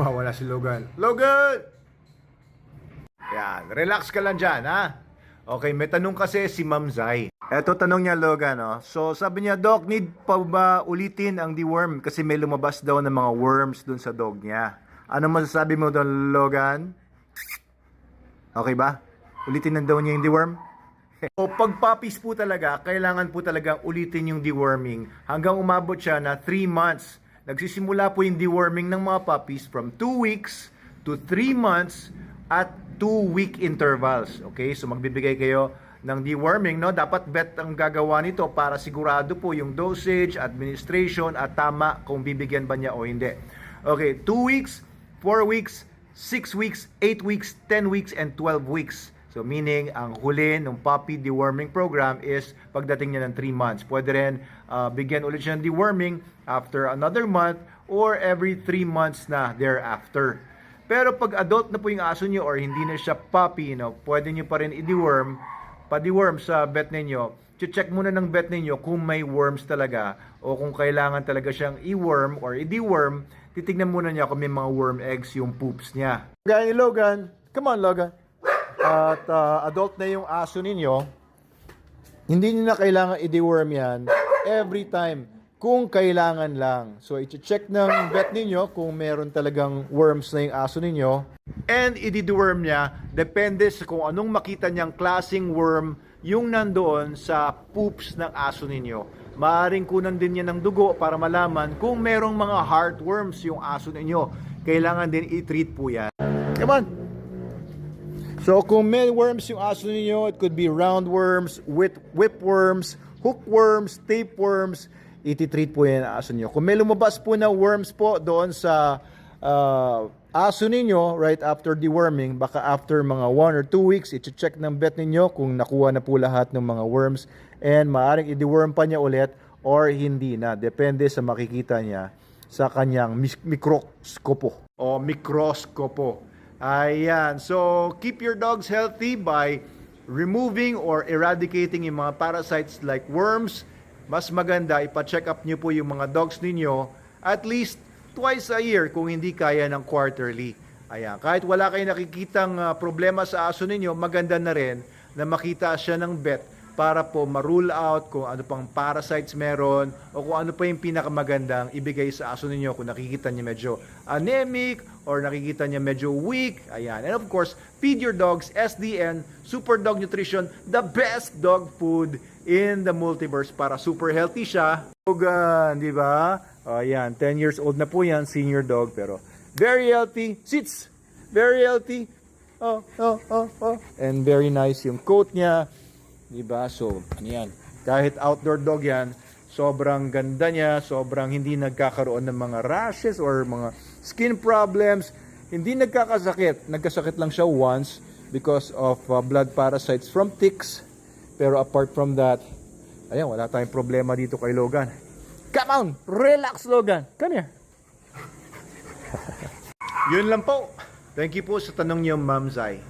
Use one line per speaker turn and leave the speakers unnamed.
Nawawala si Logan. Logan! Yan, relax ka lang dyan, ha? Okay, may tanong kasi si Ma'am Zai. Eto tanong niya, Logan, no? So, sabi niya, Doc, need pa ba ulitin ang deworm? Kasi may lumabas daw ng mga worms dun sa dog niya. Ano masasabi mo doon, Logan? Okay ba? Ulitin na daw niya yung deworm? O pag puppies po talaga, kailangan po talaga ulitin yung deworming hanggang umabot siya na 3 months. Nagsisimula po yung deworming ng mga puppies from 2 weeks to 3 months at 2-week intervals. Okay? So magbibigay kayo ng deworming, no? Dapat vet ang gagawa nito para sigurado po yung dosage, administration at tama kung bibigyan ba niya o hindi. Okay, 2 weeks, 4 weeks, 6 weeks, 8 weeks, 10 weeks, and 12 weeks. So meaning, ang huli ng puppy deworming program is pagdating niya ng 3 months. Pwede rin bigyan ulit siya ng deworming after another month or every 3 months na thereafter. Pero pag adult na po yung aso niyo or hindi na siya puppy, no, pwede niyo pa rin i-deworm, pa-deworm sa vet ninyo. Check muna ng vet ninyo kung may worms talaga o kung kailangan talaga siyang i-worm or i-deworm. Titignan muna niya kung may mga worm eggs yung poops niya. Gaya ni Logan. Come on, Logan. At adult na yung aso ninyo, hindi niyo na kailangan i-deworm yan every time kung kailangan lang. So, i-check ng vet ninyo kung meron talagang worms na yung aso ninyo. And i-deworm niya, depende sa kung anong makita niyang klaseng worm yung nandoon sa poops ng aso ninyo. Maaaring kunan din niya ng dugo para malaman kung merong mga heartworms yung aso ninyo. Kailangan din i-treat po yan. Come on! So, kung may worms yung aso ninyo, it could be roundworms, whipworms, hookworms, tapeworms, iti-treat po yan ang aso ninyo. Kung may lumabas po na worms po doon sa aso ninyo right after deworming, baka after mga 1 or 2 weeks, i-check ng vet ninyo kung nakuha na po lahat ng mga worms and maaaring i-deworm pa niya ulit or hindi na. Depende sa makikita niya sa kanyang mikroskopo o mikroskopo. Ayan. So, keep your dogs healthy by removing or eradicating yung mga parasites like worms. Mas maganda, ipa-check up nyo po yung mga dogs ninyo at least twice a year kung hindi kaya ng quarterly. Ayan. Kahit wala kayong nakikitang problema sa aso ninyo, maganda na rin na makita siya ng vet para po ma-rule out kung ano pang parasites meron o kung ano pa yung pinakamagandang ibigay sa aso ninyo kung nakikita niya medyo anemic or nakikita niya medyo weak. Ayan. And of course, feed your dogs SDN, Super Dog Nutrition, the best dog food in the multiverse para super healthy siya. Logan, di ba? Ayan, 10 years old na po yan, senior dog, pero very healthy. Sits! Very healthy. And very nice yung coat niya. Diba? So, ano yan? Kahit outdoor dog yan, sobrang ganda niya, sobrang hindi nagkakaroon ng mga rashes or mga skin problems. Hindi nagkakasakit. Nagkasakit lang siya once because of blood parasites from ticks. Pero apart from that, ayan, wala tayong problema dito kay Logan. Come on! Relax, Logan! Come here! Yun lang po. Thank you po sa tanong niyo, Ma'am Zai.